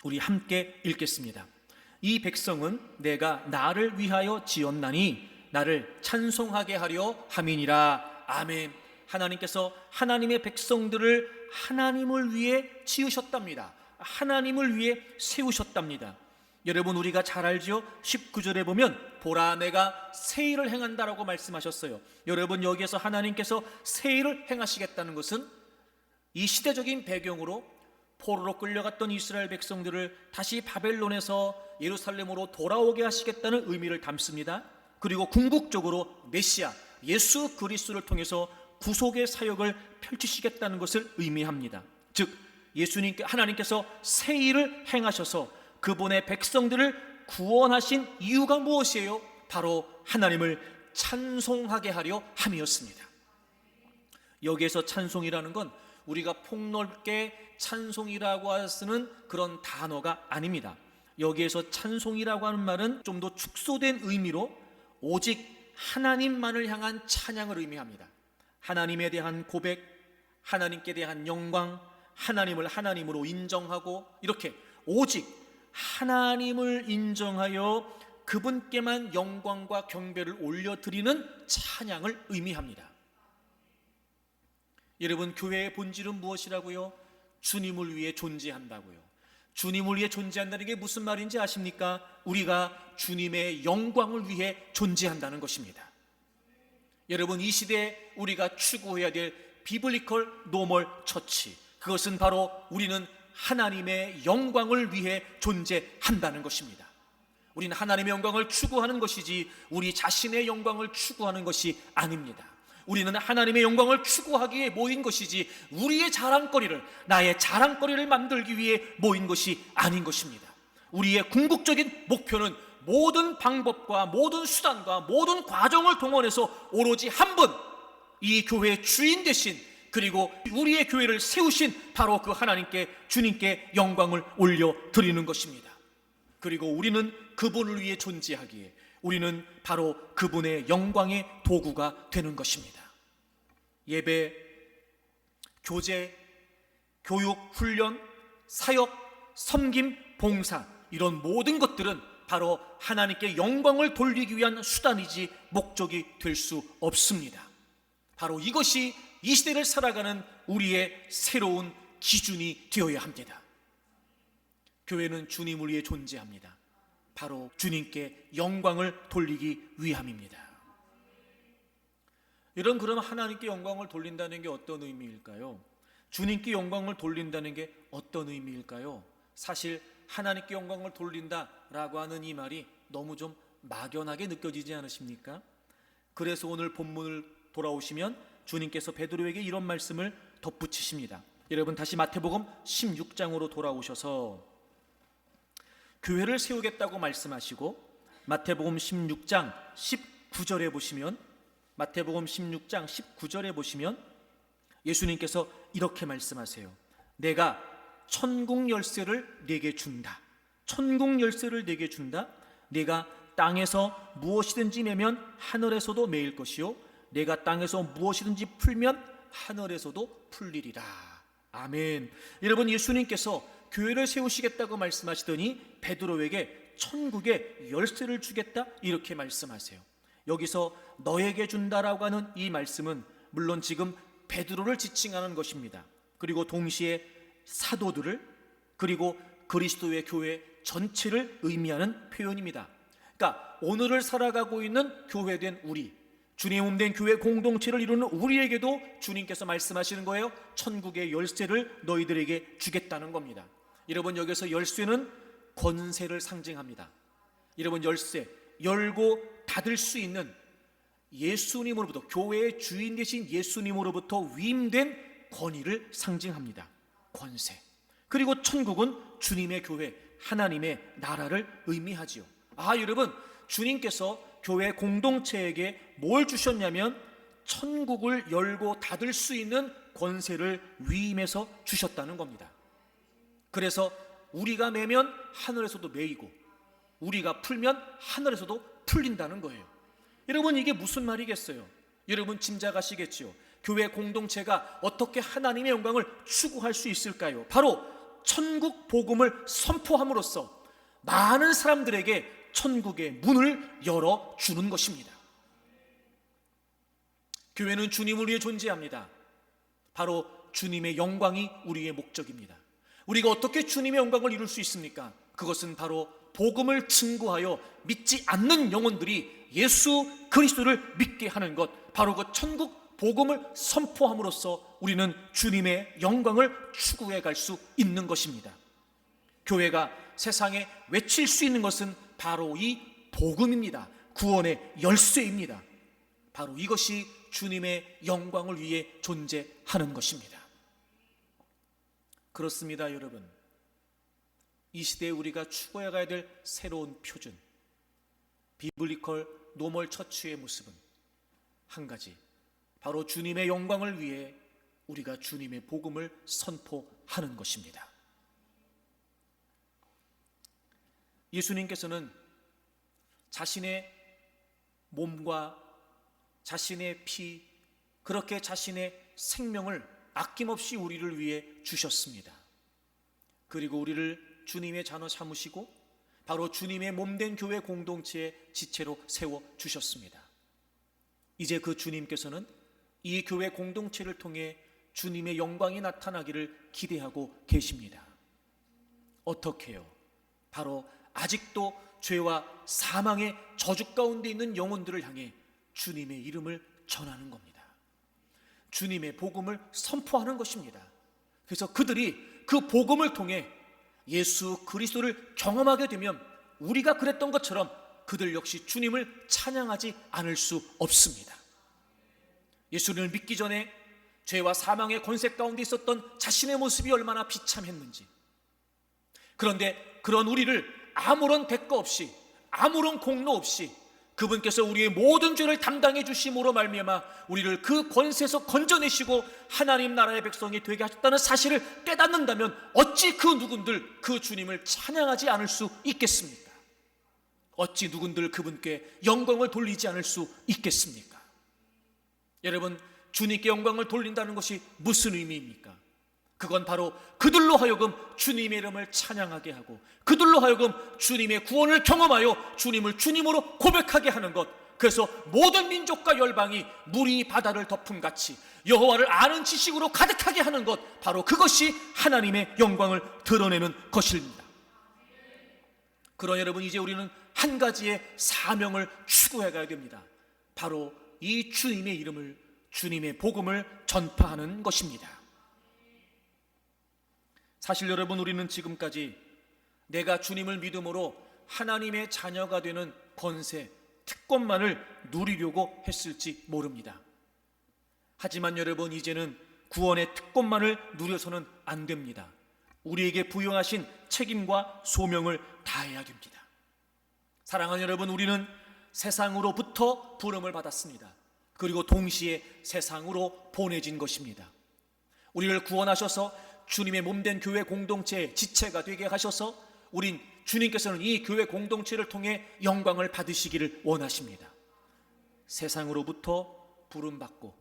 우리 함께 읽겠습니다. 이 백성은 내가 나를 위하여 지었나니 나를 찬송하게 하려 함이니라. 아멘. 하나님께서 하나님의 백성들을 하나님을 위해 지으셨답니다. 하나님을 위해 세우셨답니다. 여러분, 우리가 잘 알죠? 19절에 보면 보라, 내가 새 일을 행한다라고 말씀하셨어요. 여러분, 여기에서 하나님께서 새 일을 행하시겠다는 것은 이 시대적인 배경으로 포로로 끌려갔던 이스라엘 백성들을 다시 바벨론에서 예루살렘으로 돌아오게 하시겠다는 의미를 담습니다. 그리고 궁극적으로 메시아 예수 그리스도를 통해서 구속의 사역을 펼치시겠다는 것을 의미합니다. 즉, 하나님께서 새 일을 행하셔서 그분의 백성들을 구원하신 이유가 무엇이에요? 바로 하나님을 찬송하게 하려 함이었습니다. 여기에서 찬송이라는 건 우리가 폭넓게 찬송이라고 쓰는 그런 단어가 아닙니다. 여기에서 찬송이라고 하는 말은 좀 더 축소된 의미로 오직 하나님만을 향한 찬양을 의미합니다. 하나님에 대한 고백, 하나님께 대한 영광, 하나님을 하나님으로 인정하고, 이렇게 오직 하나님을 인정하여 그분께만 영광과 경배를 올려드리는 찬양을 의미합니다. 여러분, 교회의 본질은 무엇이라고요? 주님을 위해 존재한다고요. 주님을 위해 존재한다는 게 무슨 말인지 아십니까? 우리가 주님의 영광을 위해 존재한다는 것입니다. 여러분, 이 시대에 우리가 추구해야 될 비블리컬 노멀 처치, 그것은 바로 우리는 하나님의 영광을 위해 존재한다는 것입니다. 우리는 하나님의 영광을 추구하는 것이지 우리 자신의 영광을 추구하는 것이 아닙니다. 우리는 하나님의 영광을 추구하기에 모인 것이지 우리의 자랑거리를, 나의 자랑거리를 만들기 위해 모인 것이 아닌 것입니다. 우리의 궁극적인 목표는 모든 방법과 모든 수단과 모든 과정을 동원해서 오로지 한 분, 이 교회의 주인 되신, 그리고 우리의 교회를 세우신 바로 그 하나님께, 주님께 영광을 올려드리는 것입니다. 그리고 우리는 그분을 위해 존재하기에 우리는 바로 그분의 영광의 도구가 되는 것입니다. 예배, 교제, 교육, 훈련, 사역, 섬김, 봉사, 이런 모든 것들은 바로 하나님께 영광을 돌리기 위한 수단이지 목적이 될 수 없습니다. 바로 이것이 이 시대를 살아가는 우리의 새로운 기준이 되어야 합니다. 교회는 주님을 위해 존재합니다. 바로 주님께 영광을 돌리기 위함입니다. 그럼 하나님께 영광을 돌린다는 게 어떤 의미일까요? 주님께 영광을 돌린다는 게 어떤 의미일까요? 사실 하나님께 영광을 돌린다라고 하는 이 말이 너무 좀 막연하게 느껴지지 않으십니까? 그래서 오늘 본문을 돌아오시면 주님께서 베드로에게 이런 말씀을 덧붙이십니다. 여러분 다시 마태복음 16장으로 돌아오셔서 교회를 세우겠다고 말씀하시고 마태복음 16장 19절에 보시면 마태복음 16장 19절에 보시면 예수님께서 이렇게 말씀하세요. 내가 천국 열쇠를 내게 준다. 천국 열쇠를 내게 준다. 내가 땅에서 무엇이든지 매면 하늘에서도 매일 것이요 내가 땅에서 무엇이든지 풀면 하늘에서도 풀리리라. 아멘. 여러분 예수님께서 교회를 세우시겠다고 말씀하시더니 베드로에게 천국의 열쇠를 주겠다 이렇게 말씀하세요. 여기서 너에게 준다라고 하는 이 말씀은 물론 지금 베드로를 지칭하는 것입니다. 그리고 동시에 사도들을 그리고 그리스도의 교회 전체를 의미하는 표현입니다. 그러니까 오늘을 살아가고 있는 교회된 우리, 주님의 몸된 교회 공동체를 이루는 우리에게도 주님께서 말씀하시는 거예요. 천국의 열쇠를 너희들에게 주겠다는 겁니다. 여러분 여기서 열쇠는 권세를 상징합니다. 여러분 열쇠, 열고 닫을 수 있는 예수님으로부터, 교회의 주인 되신 예수님으로부터 위임된 권위를 상징합니다. 권세. 그리고 천국은 주님의 교회, 하나님의 나라를 의미하지요. 여러분 주님께서 교회 공동체에게 뭘 주셨냐면 천국을 열고 닫을 수 있는 권세를 위임해서 주셨다는 겁니다. 그래서 우리가 매면 하늘에서도 매이고 우리가 풀면 하늘에서도 풀린다는 거예요. 여러분 이게 무슨 말이겠어요? 여러분 짐작하시겠지요. 교회 공동체가 어떻게 하나님의 영광을 추구할 수 있을까요? 바로 천국 복음을 선포함으로써 많은 사람들에게 천국의 문을 열어주는 것입니다. 교회는 주님을 위해 존재합니다. 바로 주님의 영광이 우리의 목적입니다. 우리가 어떻게 주님의 영광을 이룰 수 있습니까? 그것은 바로 복음을 증거하여 믿지 않는 영혼들이 예수 그리스도를 믿게 하는 것, 바로 그 천국 복음을 선포함으로써 우리는 주님의 영광을 추구해 갈 수 있는 것입니다. 교회가 세상에 외칠 수 있는 것은 바로 이 복음입니다. 구원의 열쇠입니다. 바로 이것이 주님의 영광을 위해 존재하는 것입니다. 그렇습니다, 여러분. 이 시대에 우리가 추구해 가야 될 새로운 표준, 비블리컬 노멀 처치의 모습은 한 가지, 바로 주님의 영광을 위해 우리가 주님의 복음을 선포하는 것입니다. 예수님께서는 자신의 몸과 자신의 피, 그렇게 자신의 생명을 아낌없이 우리를 위해 주셨습니다. 그리고 우리를 주님의 자녀 삼으시고 바로 주님의 몸된 교회 공동체의 지체로 세워주셨습니다. 이제 그 주님께서는 이 교회 공동체를 통해 주님의 영광이 나타나기를 기대하고 계십니다. 어떻게요? 바로 아직도 죄와 사망의 저주 가운데 있는 영혼들을 향해 주님의 이름을 전하는 겁니다. 주님의 복음을 선포하는 것입니다. 그래서 그들이 그 복음을 통해 예수 그리스도를 경험하게 되면 우리가 그랬던 것처럼 그들 역시 주님을 찬양하지 않을 수 없습니다. 예수님을 믿기 전에 죄와 사망의 권세 가운데 있었던 자신의 모습이 얼마나 비참했는지, 그런데 그런 우리를 아무런 대가 없이, 아무런 공로 없이 그분께서 우리의 모든 죄를 담당해 주심으로 말미암아 우리를 그 권세에서 건져내시고 하나님 나라의 백성이 되게 하셨다는 사실을 깨닫는다면 어찌 그 누군들 그 주님을 찬양하지 않을 수 있겠습니까? 어찌 누군들 그분께 영광을 돌리지 않을 수 있겠습니까? 여러분, 주님께 영광을 돌린다는 것이 무슨 의미입니까? 그건 바로 그들로 하여금 주님의 이름을 찬양하게 하고 그들로 하여금 주님의 구원을 경험하여 주님을 주님으로 고백하게 하는 것, 그래서 모든 민족과 열방이 물이 바다를 덮음같이 여호와를 아는 지식으로 가득하게 하는 것, 바로 그것이 하나님의 영광을 드러내는 것입니다. 그러나 여러분, 이제 우리는 한 가지의 사명을 추구해 가야 됩니다. 바로 이 주님의 이름을, 주님의 복음을 전파하는 것입니다. 사실 여러분, 우리는 지금까지 내가 주님을 믿음으로 하나님의 자녀가 되는 권세, 특권만을 누리려고 했을지 모릅니다. 하지만 여러분, 이제는 구원의 특권만을 누려서는 안 됩니다. 우리에게 부여하신 책임과 소명을 다해야 됩니다. 사랑하는 여러분, 우리는 세상으로부터 부름을 받았습니다. 그리고 동시에 세상으로 보내진 것입니다. 우리를 구원하셔서 주님의 몸된 교회 공동체의 지체가 되게 하셔서 우린 주님께서는 이 교회 공동체를 통해 영광을 받으시기를 원하십니다. 세상으로부터 부름받고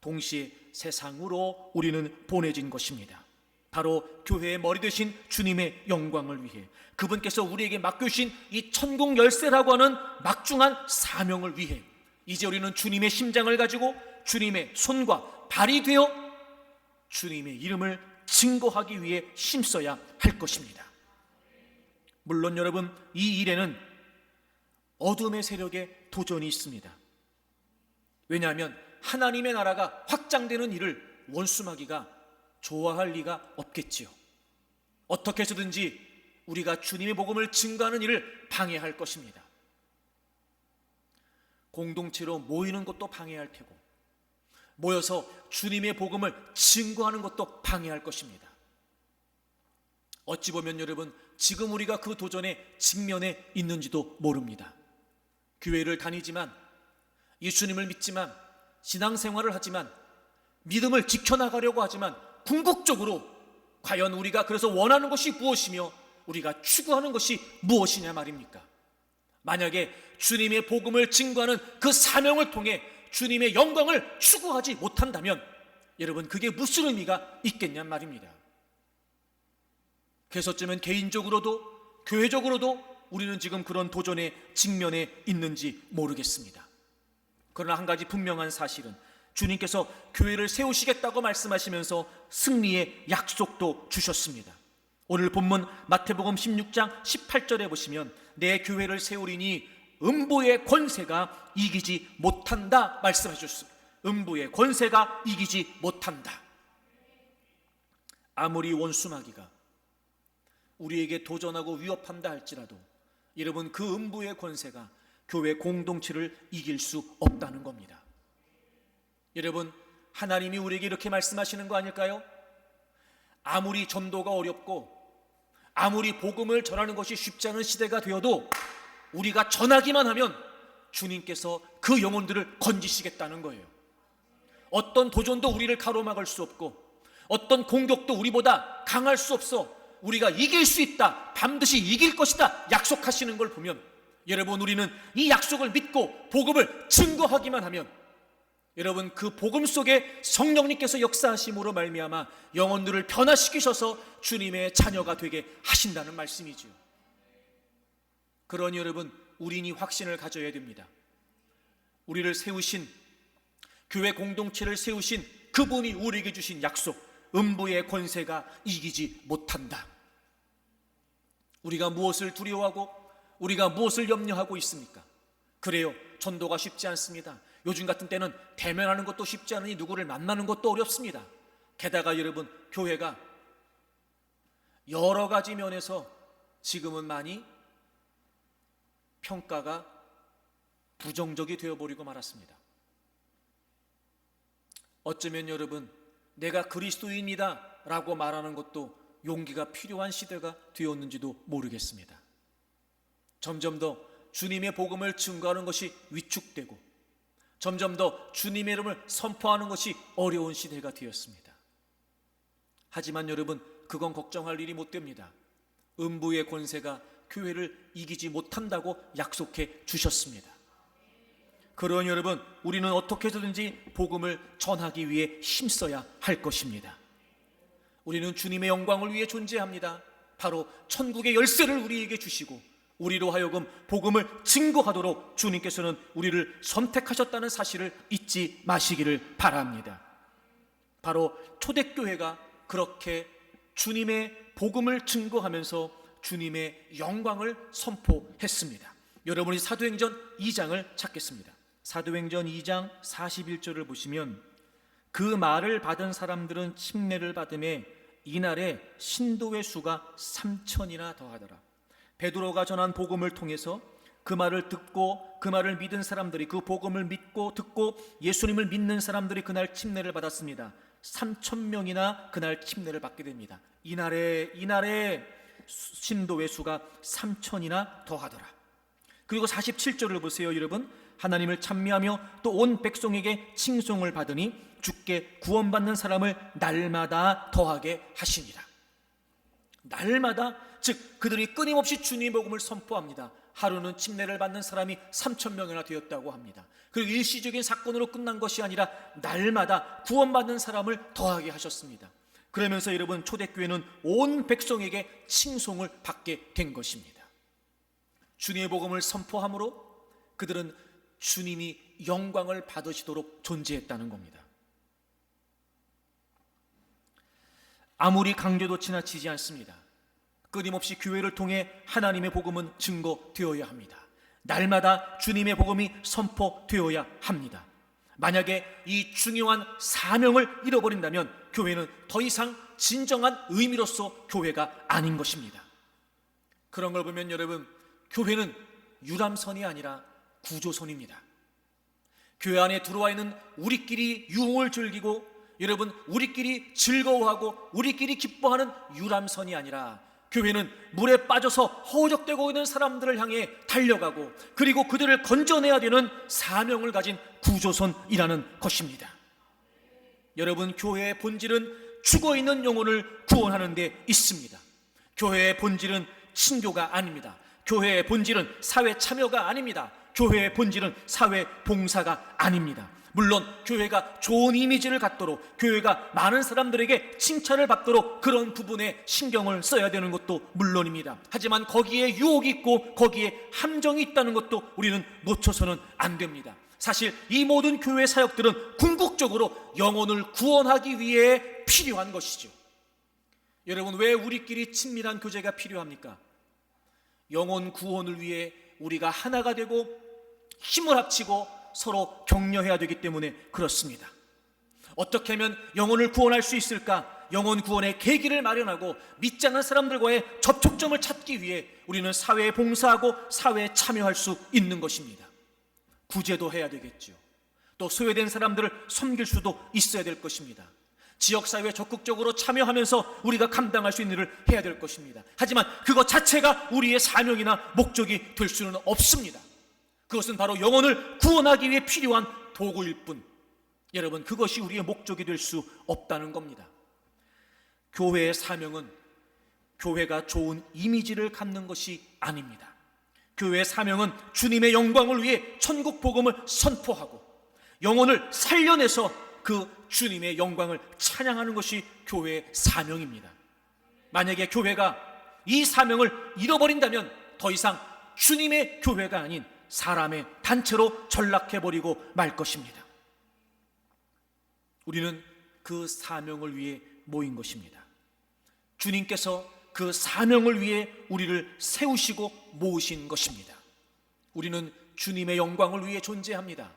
동시에 세상으로 우리는 보내진 것입니다. 바로 교회의 머리 되신 주님의 영광을 위해, 그분께서 우리에게 맡겨주신 이 천국 열쇠라고 하는 막중한 사명을 위해 이제 우리는 주님의 심장을 가지고 주님의 손과 발이 되어 주님의 이름을 증거하기 위해 힘써야 할 것입니다. 물론 여러분, 이 일에는 어둠의 세력에 도전이 있습니다. 왜냐하면 하나님의 나라가 확장되는 일을 원수마귀가 좋아할 리가 없겠지요. 어떻게 해서든지 우리가 주님의 복음을 증거하는 일을 방해할 것입니다. 공동체로 모이는 것도 방해할 테고, 모여서 주님의 복음을 증거하는 것도 방해할 것입니다. 어찌 보면 여러분, 지금 우리가 그 도전에 직면해 있는지도 모릅니다. 교회를 다니지만, 예수님을 믿지만, 신앙생활을 하지만, 믿음을 지켜나가려고 하지만 궁극적으로 과연 우리가 그래서 원하는 것이 무엇이며 우리가 추구하는 것이 무엇이냐 말입니까? 만약에 주님의 복음을 증거하는 그 사명을 통해 주님의 영광을 추구하지 못한다면 여러분, 그게 무슨 의미가 있겠냔 말입니다. 그래서 어쩌면 개인적으로도 교회적으로도 우리는 지금 그런 도전에 직면해 있는지 모르겠습니다. 그러나 한 가지 분명한 사실은 주님께서 교회를 세우시겠다고 말씀하시면서 승리의 약속도 주셨습니다. 오늘 본문 마태복음 16장 18절에 보시면 내 교회를 세우리니 음부의 권세가 이기지 못한다 말씀하셨습니다. 음부의 권세가 이기지 못한다. 아무리 원수마귀가 우리에게 도전하고 위협한다 할지라도 여러분, 그 음부의 권세가 교회 공동체를 이길 수 없다는 겁니다. 여러분, 하나님이 우리에게 이렇게 말씀하시는 거 아닐까요? 아무리 전도가 어렵고 아무리 복음을 전하는 것이 쉽지 않은 시대가 되어도 우리가 전하기만 하면 주님께서 그 영혼들을 건지시겠다는 거예요. 어떤 도전도 우리를 가로막을 수 없고 어떤 공격도 우리보다 강할 수 없어. 우리가 이길 수 있다, 반드시 이길 것이다 약속하시는 걸 보면 여러분, 우리는 이 약속을 믿고 복음을 증거하기만 하면 여러분, 그 복음 속에 성령님께서 역사하심으로 말미암아 영혼들을 변화시키셔서 주님의 자녀가 되게 하신다는 말씀이지요. 그러니 여러분, 우리는 이 확신을 가져야 됩니다. 우리를 세우신, 교회 공동체를 세우신 그분이 우리에게 주신 약속, 음부의 권세가 이기지 못한다. 우리가 무엇을 두려워하고 우리가 무엇을 염려하고 있습니까? 그래요, 전도가 쉽지 않습니다. 요즘 같은 때는 대면하는 것도 쉽지 않으니 누구를 만나는 것도 어렵습니다. 게다가 여러분, 교회가 여러 가지 면에서 지금은 많이 평가가 부정적이 되어버리고 말았습니다. 어쩌면 여러분, 내가 그리스도인이다 라고 말하는 것도 용기가 필요한 시대가 되었는지도 모르겠습니다. 점점 더 주님의 복음을 증거하는 것이 위축되고 점점 더 주님의 이름을 선포하는 것이 어려운 시대가 되었습니다. 하지만 여러분, 그건 걱정할 일이 못 됩니다. 음부의 권세가 교회를 이기지 못한다고 약속해 주셨습니다. 그러니 여러분, 우리는 어떻게 해서든지 복음을 전하기 위해 힘써야 할 것입니다. 우리는 주님의 영광을 위해 존재합니다. 바로 천국의 열쇠를 우리에게 주시고 우리로 하여금 복음을 증거하도록 주님께서는 우리를 선택하셨다는 사실을 잊지 마시기를 바랍니다. 바로 초대교회가 그렇게 주님의 복음을 증거하면서 주님의 영광을 선포했습니다. 여러분이 사도행전 2장을 찾겠습니다. 사도행전 2장 41절을 보시면 그 말을 받은 사람들은 침례를 받음에 이날에 신도의 수가 3천이나 더하더라. 베드로가 전한 복음을 통해서 그 말을 듣고 그 말을 믿은 사람들이, 그 복음을 믿고 듣고 예수님을 믿는 사람들이 그날 침례를 받았습니다. 3,000명이나 그날 침례를 받게 됩니다. 이날에 신도의 수가 3천이나 더하더라. 그리고 47절을 보세요, 여러분. 하나님을 찬미하며 또 온 백성에게 칭송을 받으니 주께 구원받는 사람을 날마다 더하게 하시니라. 날마다, 즉 그들이 끊임없이 주님의 복음을 선포합니다. 하루는 침례를 받는 사람이 3,000명이나 되었다고 합니다. 그리고 일시적인 사건으로 끝난 것이 아니라 날마다 구원받는 사람을 더하게 하셨습니다. 그러면서 여러분, 초대교회는 온 백성에게 칭송을 받게 된 것입니다. 주님의 복음을 선포함으로 그들은 주님이 영광을 받으시도록 존재했다는 겁니다. 아무리 강조도 지나치지 않습니다. 끊임없이 교회를 통해 하나님의 복음은 증거되어야 합니다. 날마다 주님의 복음이 선포되어야 합니다. 만약에 이 중요한 사명을 잃어버린다면 교회는 더 이상 진정한 의미로서 교회가 아닌 것입니다. 그런 걸 보면 여러분, 교회는 유람선이 아니라 구조선입니다. 교회 안에 들어와 있는 우리끼리 유흥을 즐기고 여러분, 우리끼리 즐거워하고 우리끼리 기뻐하는 유람선이 아니라 교회는 물에 빠져서 허우적대고 있는 사람들을 향해 달려가고 그리고 그들을 건져내야 되는 사명을 가진 구조선이라는 것입니다. 여러분, 교회의 본질은 죽어있는 영혼을 구원하는 데 있습니다. 교회의 본질은 신교가 아닙니다. 교회의 본질은 사회 참여가 아닙니다. 교회의 본질은 사회 봉사가 아닙니다. 물론 교회가 좋은 이미지를 갖도록, 교회가 많은 사람들에게 칭찬을 받도록 그런 부분에 신경을 써야 되는 것도 물론입니다. 하지만 거기에 유혹이 있고 거기에 함정이 있다는 것도 우리는 놓쳐서는 안 됩니다. 사실 이 모든 교회 사역들은 궁극적으로 영혼을 구원하기 위해 필요한 것이죠. 여러분, 왜 우리끼리 친밀한 교제가 필요합니까? 영혼 구원을 위해 우리가 하나가 되고 힘을 합치고 서로 격려해야 되기 때문에 그렇습니다. 어떻게 하면 영혼을 구원할 수 있을까? 영혼 구원의 계기를 마련하고 믿지 않는 사람들과의 접촉점을 찾기 위해 우리는 사회에 봉사하고 사회에 참여할 수 있는 것입니다. 구제도 해야 되겠죠. 또 소외된 사람들을 섬길 수도 있어야 될 것입니다. 지역사회에 적극적으로 참여하면서 우리가 감당할 수 있는 일을 해야 될 것입니다. 하지만 그것 자체가 우리의 사명이나 목적이 될 수는 없습니다. 그것은 바로 영혼을 구원하기 위해 필요한 도구일 뿐, 여러분, 그것이 우리의 목적이 될 수 없다는 겁니다. 교회의 사명은 교회가 좋은 이미지를 갖는 것이 아닙니다. 교회의 사명은 주님의 영광을 위해 천국 복음을 선포하고 영혼을 살려내서 그 주님의 영광을 찬양하는 것이 교회의 사명입니다. 만약에 교회가 이 사명을 잃어버린다면 더 이상 주님의 교회가 아닌 사람의 단체로 전락해버리고 말 것입니다. 우리는 그 사명을 위해 모인 것입니다. 주님께서 그 사명을 위해 우리를 세우시고 모으신 것입니다. 우리는 주님의 영광을 위해 존재합니다.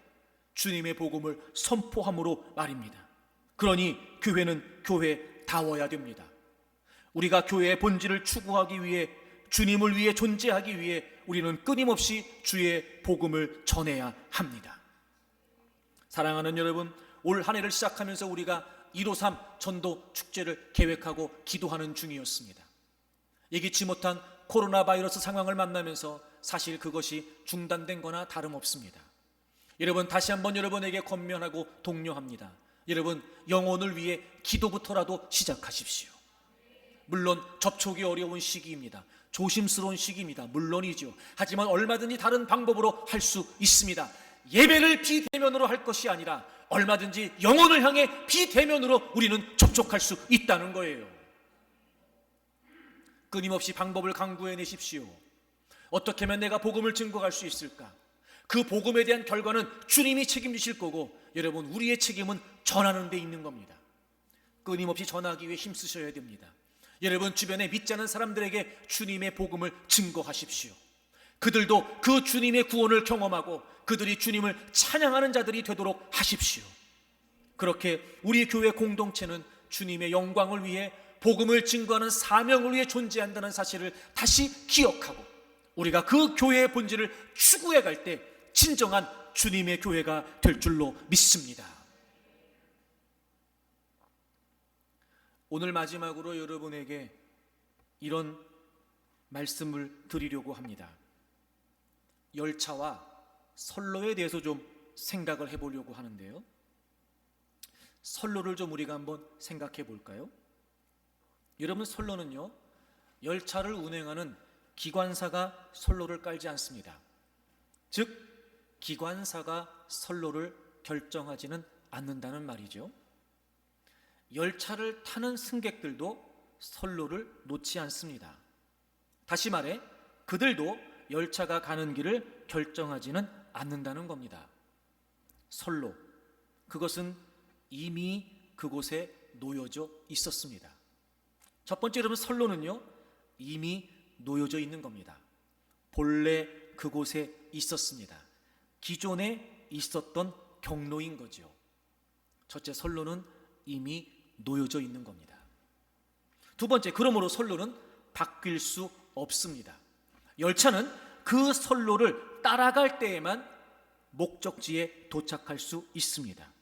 주님의 복음을 선포함으로 말입니다. 그러니 교회는 교회다워야 됩니다. 우리가 교회의 본질을 추구하기 위해, 주님을 위해 존재하기 위해 우리는 끊임없이 주의 복음을 전해야 합니다. 사랑하는 여러분, 올 한 해를 시작하면서 우리가 153 전도 축제를 계획하고 기도하는 중이었습니다. 예기치 못한 코로나 바이러스 상황을 만나면서 사실 그것이 중단된 거나 다름없습니다. 여러분, 다시 한번 여러분에게 권면하고 독려합니다. 여러분, 영혼을 위해 기도부터라도 시작하십시오. 물론 접촉이 어려운 시기입니다. 조심스러운 시기입니다. 물론이죠. 하지만 얼마든지 다른 방법으로 할 수 있습니다. 예배를 비대면으로 할 것이 아니라 얼마든지 영혼을 향해 비대면으로 우리는 접촉할 수 있다는 거예요. 끊임없이 방법을 강구해내십시오. 어떻게 하면 내가 복음을 증거할 수 있을까? 그 복음에 대한 결과는 주님이 책임지실 거고, 여러분, 우리의 책임은 전하는 데 있는 겁니다. 끊임없이 전하기 위해 힘쓰셔야 됩니다. 여러분 주변에 믿지 않는 사람들에게 주님의 복음을 증거하십시오. 그들도 그 주님의 구원을 경험하고 그들이 주님을 찬양하는 자들이 되도록 하십시오. 그렇게 우리 교회 공동체는 주님의 영광을 위해 복음을 증거하는 사명을 위해 존재한다는 사실을 다시 기억하고 우리가 그 교회의 본질을 추구해 갈 때 진정한 주님의 교회가 될 줄로 믿습니다. 오늘 마지막으로 여러분에게 이런 말씀을 드리려고 합니다. 열차와 선로에 대해서 좀 생각을 해보려고 하는데요. 선로를 좀 우리가 한번 생각해 볼까요? 여러분, 선로는요, 열차를 운행하는 기관사가 선로를 깔지 않습니다. 즉, 기관사가 선로를 결정하지는 않는다는 말이죠. 열차를 타는 승객들도 선로를 놓지 않습니다. 다시 말해 그들도 열차가 가는 길을 결정하지는 않는다는 겁니다. 선로, 그것은 이미 그곳에 놓여져 있었습니다. 첫 번째, 여러분, 선로는요 이미 놓여져 있는 겁니다. 본래 그곳에 있었습니다. 기존에 있었던 경로인 거죠. 첫째, 선로는 이미 놓여져 있는 겁니다. 두 번째, 그러므로 선로는 바뀔 수 없습니다. 열차는 그 선로를 따라갈 때에만 목적지에 도착할 수 있습니다.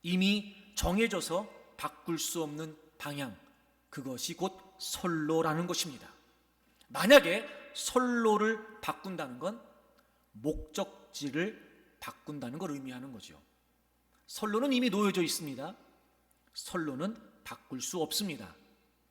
이미 정해져서 바꿀 수 없는 방향, 그것이 곧 선로라는 것입니다. 만약에 선로를 바꾼다는 건 목적지를 바꾼다는 걸 의미하는 거죠. 선로는 이미 놓여져 있습니다. 선로는 바꿀 수 없습니다.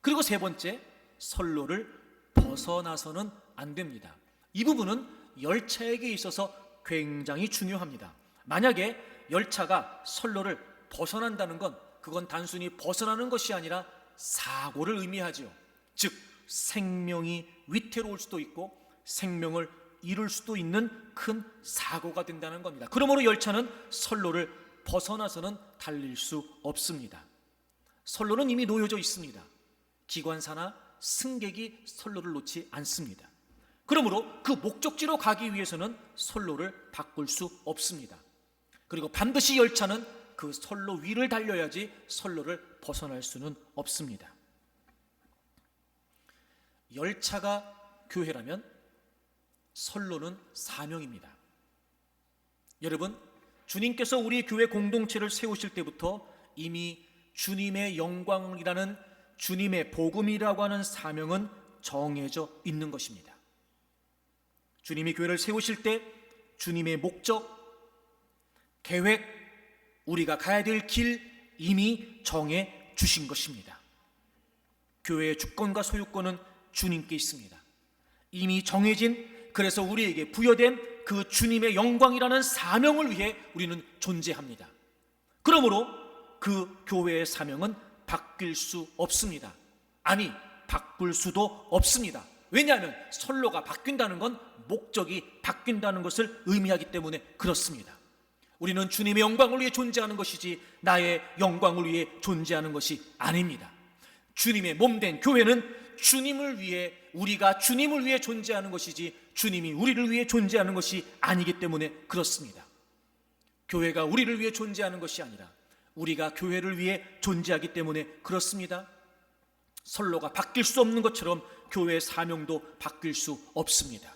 그리고 세 번째, 선로를 벗어나서는 안 됩니다. 이 부분은 열차에게 있어서 굉장히 중요합니다. 만약에 열차가 선로를 벗어난다는 건 그건 단순히 벗어나는 것이 아니라 사고를 의미하죠. 즉 생명이 위태로울 수도 있고 생명을 잃을 수도 있는 큰 사고가 된다는 겁니다. 그러므로 열차는 선로를 벗어나서는 달릴 수 없습니다. 선로는 이미 놓여져 있습니다. 기관사나 승객이 선로를 놓지 않습니다. 그러므로 그 목적지로 가기 위해서는 선로를 바꿀 수 없습니다. 그리고 반드시 열차는 그 선로 위를 달려야지 선로를 벗어날 수는 없습니다. 열차가 교회라면 선로는 사명입니다. 여러분, 주님께서 우리 교회 공동체를 세우실 때부터 이미 주님의 영광이라는 주님의 복음이라고 하는 사명은 정해져 있는 것입니다. 주님이 교회를 세우실 때 주님의 목적, 계획, 우리가 가야 될 길 이미 정해 주신 것입니다. 교회의 주권과 소유권은 주님께 있습니다. 이미 정해진, 그래서 우리에게 부여된 그 주님의 영광이라는 사명을 위해 우리는 존재합니다. 그러므로 그 교회의 사명은 바뀔 수 없습니다. 아니, 바꿀 수도 없습니다. 왜냐하면 선로가 바뀐다는 건 목적이 바뀐다는 것을 의미하기 때문에 그렇습니다. 우리는 주님의 영광을 위해 존재하는 것이지 나의 영광을 위해 존재하는 것이 아닙니다. 주님의 몸된 교회는 주님을 위해, 우리가 주님을 위해 존재하는 것이지 주님이 우리를 위해 존재하는 것이 아니기 때문에 그렇습니다. 교회가 우리를 위해 존재하는 것이 아니라 우리가 교회를 위해 존재하기 때문에 그렇습니다. 선로가 바뀔 수 없는 것처럼 교회의 사명도 바뀔 수 없습니다.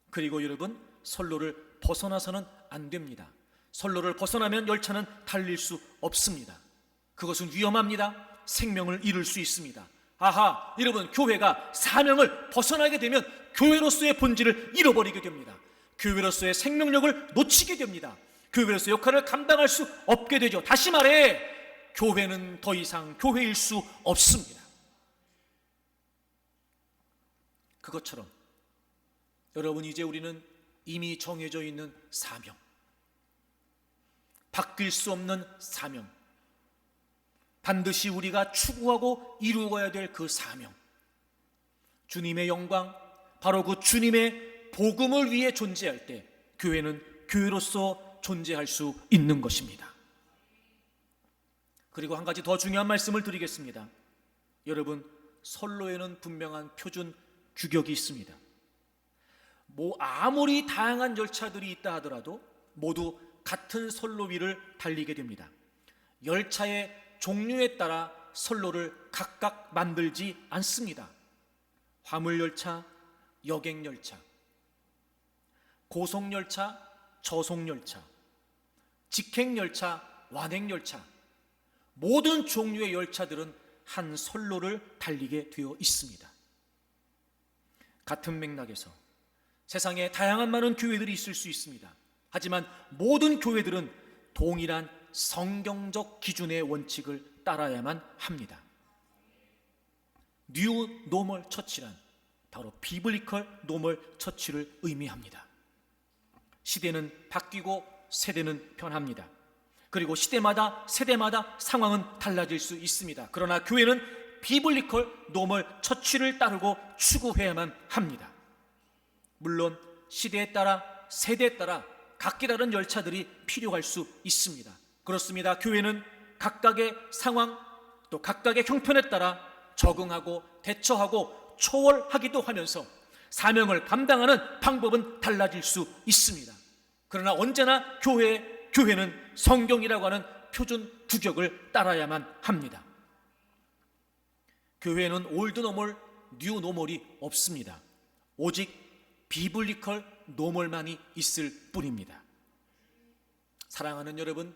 그리고 여러분, 선로를 벗어나서는 안 됩니다. 선로를 벗어나면 열차는 달릴 수 없습니다. 그것은 위험합니다. 생명을 잃을 수 있습니다. 아하, 여러분, 교회가 사명을 벗어나게 되면 교회로서의 본질을 잃어버리게 됩니다. 교회로서의 생명력을 놓치게 됩니다. 교회로서의 역할을 감당할 수 없게 되죠. 다시 말해, 교회는 더 이상 교회일 수 없습니다. 그것처럼 여러분, 이제 우리는 이미 정해져 있는 사명, 바뀔 수 없는 사명, 반드시 우리가 추구하고 이루어야 될 그 사명, 주님의 영광, 바로 그 주님의 복음을 위해 존재할 때 교회는 교회로서 존재할 수 있는 것입니다. 그리고 한 가지 더 중요한 말씀을 드리겠습니다. 여러분, 선로에는 분명한 표준 규격이 있습니다. 아무리 다양한 열차들이 있다 하더라도 모두 같은 선로 위를 달리게 됩니다. 열차의 종류에 따라 선로를 각각 만들지 않습니다. 화물열차, 여객열차, 고속열차, 저속열차, 직행열차, 완행열차, 모든 종류의 열차들은 한 선로를 달리게 되어 있습니다. 같은 맥락에서 세상에 다양한 많은 교회들이 있을 수 있습니다. 하지만 모든 교회들은 동일한 성경적 기준의 원칙을 따라야만 합니다. 뉴 노멀 처치란 바로 비블리컬 노멀 처치를 의미합니다. 시대는 바뀌고 세대는 변합니다. 그리고 시대마다 세대마다 상황은 달라질 수 있습니다. 그러나 교회는 비블리컬 노멀 처치를 따르고 추구해야만 합니다. 물론 시대에 따라 세대에 따라 각기 다른 열차들이 필요할 수 있습니다. 그렇습니다. 교회는 각각의 상황 또 각각의 형편에 따라 적응하고 대처하고 초월하기도 하면서 사명을 감당하는 방법은 달라질 수 있습니다. 그러나 언제나 교회는 성경이라고 하는 표준 규격을 따라야만 합니다. 교회는 올드 노멀, 뉴 노멀이 없습니다. 오직 비블리컬 노멀만이 있을 뿐입니다. 사랑하는 여러분,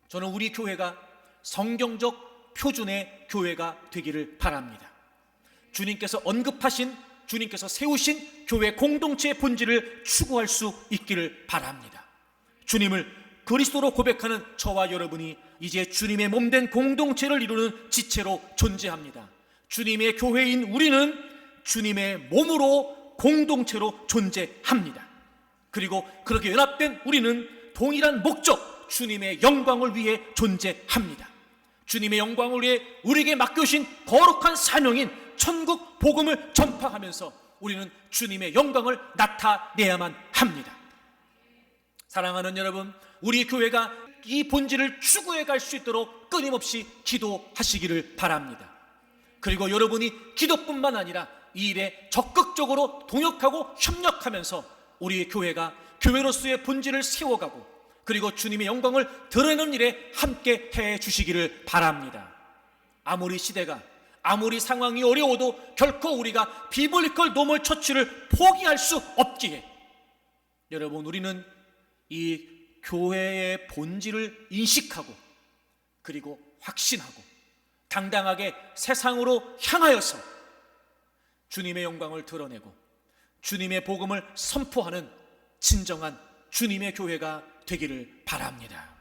저는 우리 교회가 성경적 표준의 교회가 되기를 바랍니다. 주님께서 언급하신, 주님께서 세우신 교회 공동체의 본질을 추구할 수 있기를 바랍니다. 주님을 그리스도로 고백하는 저와 여러분이 이제 주님의 몸된 공동체를 이루는 지체로 존재합니다. 주님의 교회인 우리는 주님의 몸으로 공동체로 존재합니다. 그리고 그렇게 연합된 우리는 동일한 목적, 주님의 영광을 위해 존재합니다. 주님의 영광을 위해 우리에게 맡겨주신 거룩한 사명인 천국 복음을 전파하면서 우리는 주님의 영광을 나타내야만 합니다. 사랑하는 여러분, 우리 교회가 이 본질을 추구해 갈 수 있도록 끊임없이 기도하시기를 바랍니다. 그리고 여러분이 기도뿐만 아니라 이 일에 적극적으로 동역하고 협력하면서 우리 교회가 교회로서의 본질을 세워가고 그리고 주님의 영광을 드러내는 일에 함께 해 주시기를 바랍니다. 아무리 시대가, 아무리 상황이 어려워도 결코 우리가 비블리컬 노멀 처치를 포기할 수 없기에 여러분, 우리는 이 교회의 본질을 인식하고 그리고 확신하고 당당하게 세상으로 향하여서 주님의 영광을 드러내고 주님의 복음을 선포하는 진정한 주님의 교회가 되기를 바랍니다.